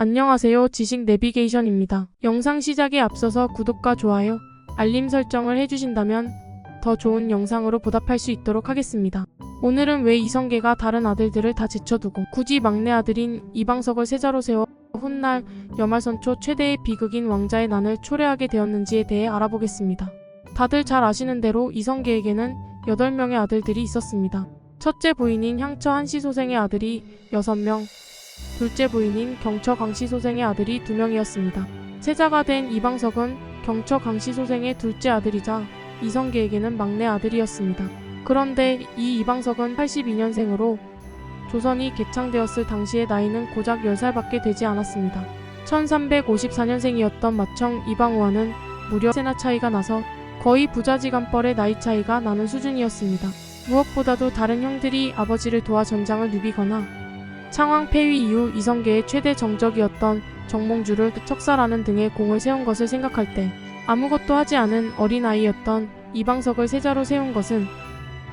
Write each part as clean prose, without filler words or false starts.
안녕하세요. 지식 내비게이션입니다. 영상 시작에 앞서서 구독과 좋아요, 알림 설정을 해주신다면 더 좋은 영상으로 보답할 수 있도록 하겠습니다. 오늘은 왜 이성계가 다른 아들들을 다 제쳐두고 굳이 막내 아들인 이방석을 세자로 세워 훗날 여말선초 최대의 비극인 왕자의 난을 초래하게 되었는지에 대해 알아보겠습니다. 다들 잘 아시는 대로 이성계에게는 8명의 아들들이 있었습니다. 첫째 부인인 향처 한시소생의 아들이 6명, 둘째 부인인 경처 강시소생의 아들이 2명이었습니다. 세자가 된 이방석은 경처 강시소생의 둘째 아들이자 이성계에게는 막내 아들이었습니다. 그런데 이 이방석은 82년생으로 조선이 개창되었을 당시의 나이는 고작 10살밖에 되지 않았습니다. 1354년생이었던 마청 이방우와는 무려 세나 차이가 나서 거의 부자지간벌의 나이 차이가 나는 수준이었습니다. 무엇보다도 다른 형들이 아버지를 도와 전장을 누비거나 창왕 폐위 이후 이성계의 최대 정적이었던 정몽주를 척살하는 등의 공을 세운 것을 생각할 때 아무것도 하지 않은 어린아이였던 이방석을 세자로 세운 것은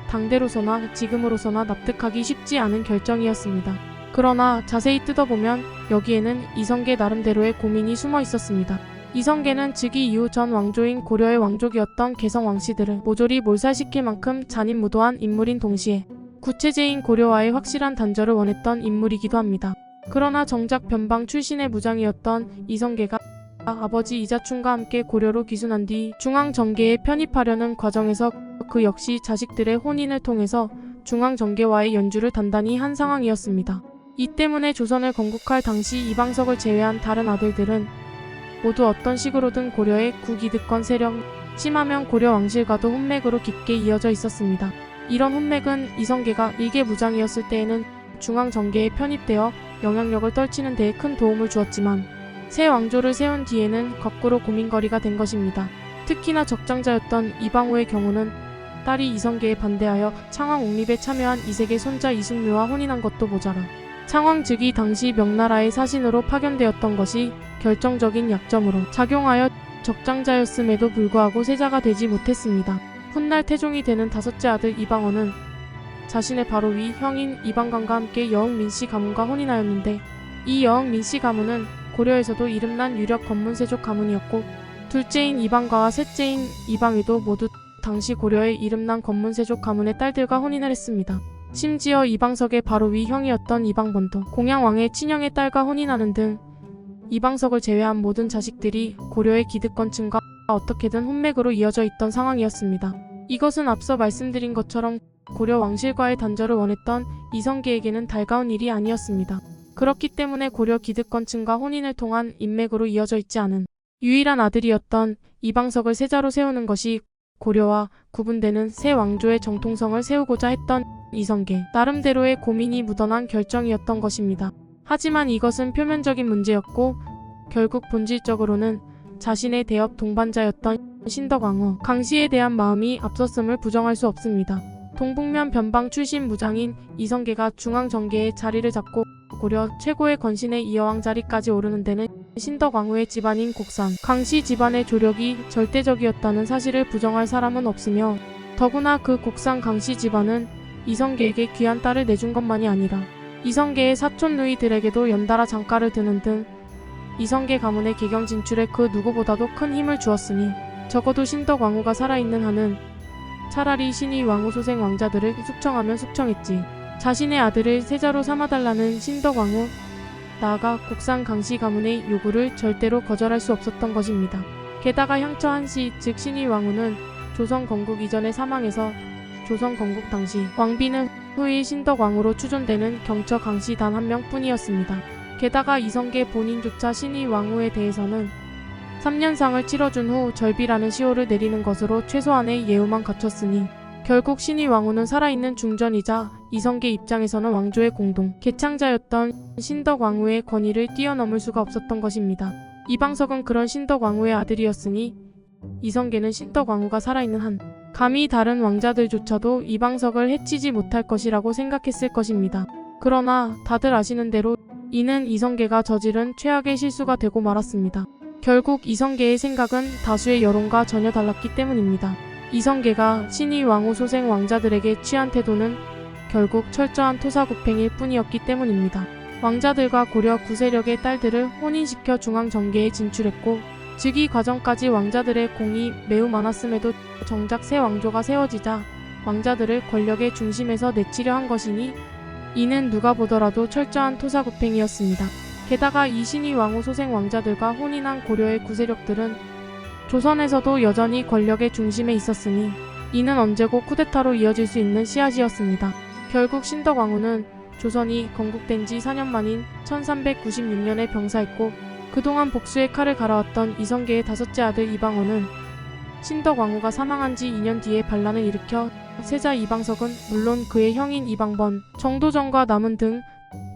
당대로서나 지금으로서나 납득하기 쉽지 않은 결정이었습니다. 그러나 자세히 뜯어보면 여기에는 이성계 나름대로의 고민이 숨어 있었습니다. 이성계는 즉위 이후 전 왕조인 고려의 왕족이었던 개성 왕씨들을 모조리 몰살시킬 만큼 잔인무도한 인물인 동시에 구체제인 고려와의 확실한 단절을 원했던 인물이기도 합니다. 그러나 정작 변방 출신의 무장이었던 이성계가 아버지 이자충과 함께 고려로 귀순한 뒤 중앙정계에 편입하려는 과정에서 그 역시 자식들의 혼인을 통해서 중앙정계와의 연주를 단단히 한 상황이었습니다. 이 때문에 조선을 건국할 당시 이방석을 제외한 다른 아들들은 모두 어떤 식으로든 고려의 구기득권 세력, 심하면 고려 왕실과도 혼맥으로 깊게 이어져 있었습니다. 이런 혼맥은 이성계가 일개 무장이었을 때에는 중앙정계에 편입되어 영향력을 떨치는 데에 큰 도움을 주었지만 새 왕조를 세운 뒤에는 거꾸로 고민거리가 된 것입니다. 특히나 적장자였던 이방우의 경우는 딸이 이성계에 반대하여 창왕 옹립에 참여한 이색의 손자 이숙묘와 혼인한 것도 모자라 창왕 즉위 당시 명나라의 사신으로 파견되었던 것이 결정적인 약점으로 작용하여 적장자였음에도 불구하고 세자가 되지 못했습니다. 훗날 태종이 되는 다섯째 아들 이방원은 자신의 바로 위 형인 이방관과 함께 여흥민씨 가문과 혼인하였는데 이 여흥민씨 가문은 고려에서도 이름난 유력 권문세족 가문이었고 둘째인 이방과와 셋째인 이방위도 모두 당시 고려의 이름난 권문세족 가문의 딸들과 혼인을 했습니다. 심지어 이방석의 바로 위 형이었던 이방번도 공양왕의 친형의 딸과 혼인하는 등 이방석을 제외한 모든 자식들이 고려의 기득권층과 어떻게든 혼맥으로 이어져 있던 상황이었습니다. 이것은 앞서 말씀드린 것처럼 고려 왕실과의 단절을 원했던 이성계에게는 달가운 일이 아니었습니다. 그렇기 때문에 고려 기득권층과 혼인을 통한 인맥으로 이어져 있지 않은 유일한 아들이었던 이방석을 세자로 세우는 것이 고려와 구분되는 새 왕조의 정통성을 세우고자 했던 이성계 나름대로의 고민이 묻어난 결정이었던 것입니다. 하지만 이것은 표면적인 문제였고 결국 본질적으로는 자신의 대업 동반자였던 신덕왕후 강씨에 대한 마음이 앞섰음을 부정할 수 없습니다. 동북면 변방 출신 무장인 이성계가 중앙정계에 자리를 잡고 고려 최고의 권신의 이여왕 자리까지 오르는 데는 신덕왕후의 집안인 곡산 강씨 집안의 조력이 절대적이었다는 사실을 부정할 사람은 없으며 더구나 그 곡산 강씨 집안은 이성계에게 귀한 딸을 내준 것만이 아니라 이성계의 사촌 누이들에게도 연달아 장가를 드는 등 이성계 가문의 개경 진출에 그 누구보다도 큰 힘을 주었으니 적어도 신덕왕후가 살아있는 한은 차라리 신의 왕후 소생 왕자들을 숙청하면 숙청했지 자신의 아들을 세자로 삼아달라는 신덕왕후 나아가 곡산 강씨 가문의 요구를 절대로 거절할 수 없었던 것입니다. 게다가 향처 한씨 즉 신의 왕후는 조선 건국 이전에 사망해서 조선 건국 당시 왕비는 후일 신덕왕후로 추존되는 경처 강씨 단 한 명뿐이었습니다. 게다가 이성계 본인조차 신의 왕후에 대해서는 3년상을 치러준 후 절비라는 시호를 내리는 것으로 최소한의 예우만 갖췄으니 결국 신의 왕후는 살아있는 중전이자 이성계 입장에서는 왕조의 공동 개창자였던 신덕왕후의 권위를 뛰어넘을 수가 없었던 것입니다. 이방석은 그런 신덕왕후의 아들이었으니 이성계는 신덕왕후가 살아있는 한 감히 다른 왕자들조차도 이방석을 해치지 못할 것이라고 생각했을 것입니다. 그러나 다들 아시는 대로 이는 이성계가 저지른 최악의 실수가 되고 말았습니다. 결국 이성계의 생각은 다수의 여론과 전혀 달랐기 때문입니다. 이성계가 신의 왕후 소생 왕자들에게 취한 태도는 결국 철저한 토사구팽일 뿐이었기 때문입니다. 왕자들과 고려 구세력의 딸들을 혼인시켜 중앙정계에 진출했고 즉위 과정까지 왕자들의 공이 매우 많았음에도 정작 새 왕조가 세워지자 왕자들을 권력의 중심에서 내치려 한 것이니 이는 누가 보더라도 철저한 토사구팽이었습니다. 게다가 이 신이 왕후 소생 왕자들과 혼인한 고려의 구세력들은 조선에서도 여전히 권력의 중심에 있었으니 이는 언제고 쿠데타로 이어질 수 있는 씨앗이었습니다. 결국 신덕 왕후는 조선이 건국된 지 4년 만인 1396년에 병사했고 그동안 복수의 칼을 갈아왔던 이성계의 다섯째 아들 이방원은 신덕 왕후가 사망한 지 2년 뒤에 반란을 일으켜 세자 이방석은 물론 그의 형인 이방번, 정도전과 남은 등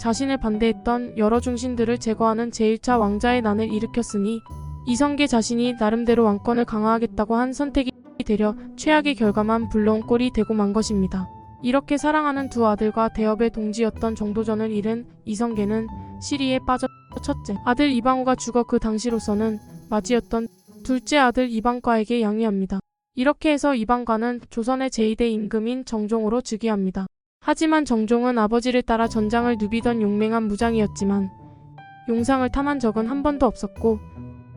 자신을 반대했던 여러 중신들을 제거하는 제1차 왕자의 난을 일으켰으니 이성계 자신이 나름대로 왕권을 강화하겠다고 한 선택이 되려 최악의 결과만 불러온 꼴이 되고 만 것입니다. 이렇게 사랑하는 두 아들과 대업의 동지였던 정도전을 잃은 이성계는 시리에 빠져 첫째 아들 이방후가 죽어 그 당시로서는 맞이였던 둘째 아들 이방과에게 양위합니다. 이렇게 해서 이방과는 조선의 제2대 임금인 정종으로 즉위합니다. 하지만 정종은 아버지를 따라 전장을 누비던 용맹한 무장이었지만 용상을 탐한 적은 한 번도 없었고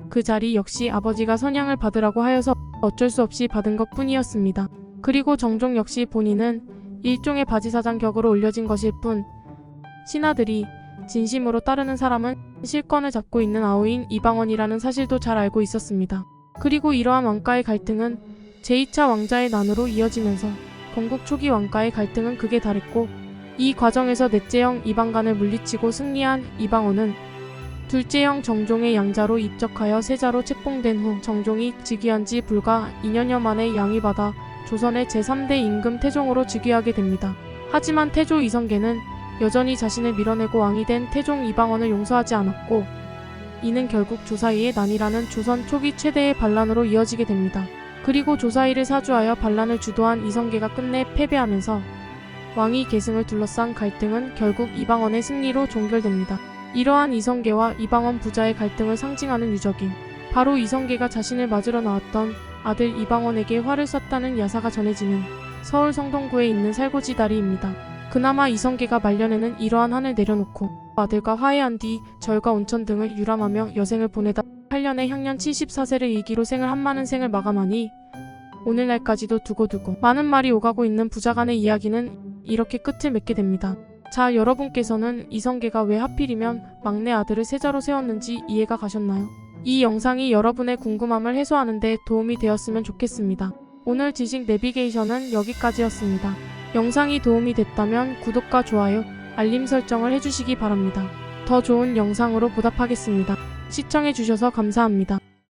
그 자리 역시 아버지가 선양을 받으라고 하여서 어쩔 수 없이 받은 것 뿐이었습니다. 그리고 정종 역시 본인은 일종의 바지사장 격으로 올려진 것일 뿐 신하들이 진심으로 따르는 사람은 실권을 잡고 있는 아우인 이방원이라는 사실도 잘 알고 있었습니다. 그리고 이러한 왕가의 갈등은 제2차 왕자의 난으로 이어지면서 건국 초기 왕가의 갈등은 극에 달했고 이 과정에서 넷째 형 이방간을 물리치고 승리한 이방원은 둘째 형 정종의 양자로 입적하여 세자로 책봉된 후 정종이 즉위한 지 불과 2년여 만에 양위받아 조선의 제3대 임금 태종으로 즉위하게 됩니다. 하지만 태조 이성계는 여전히 자신을 밀어내고 왕이 된 태종 이방원을 용서하지 않았고 이는 결국 조사이의 난이라는 조선 초기 최대의 반란으로 이어지게 됩니다. 그리고 조사이를 사주하여 반란을 주도한 이성계가 끝내 패배하면서 왕위 계승을 둘러싼 갈등은 결국 이방원의 승리로 종결됩니다. 이러한 이성계와 이방원 부자의 갈등을 상징하는 유적인 바로 이성계가 자신을 맞으러 나왔던 아들 이방원에게 화를 쐈다는 야사가 전해지는 서울 성동구에 있는 살고지 다리입니다. 그나마 이성계가 말년에는 이러한 한을 내려놓고 아들과 화해한 뒤 절과 온천 등을 유람하며 여생을 보내다 8년에 향년 74세를 일기로 생을 한 많은 생을 마감하니 오늘날까지도 두고두고 많은 말이 오가고 있는 부자간의 이야기는 이렇게 끝을 맺게 됩니다. 자, 여러분께서는 이성계가 왜 하필이면 막내 아들을 세자로 세웠는지 이해가 가셨나요? 이 영상이 여러분의 궁금함을 해소하는 데 도움이 되었으면 좋겠습니다. 오늘 지식 내비게이션은 여기까지였습니다. 영상이 도움이 됐다면 구독과 좋아요, 알림 설정을 해주시기 바랍니다. 더 좋은 영상으로 보답하겠습니다. 시청해주셔서 감사합니다.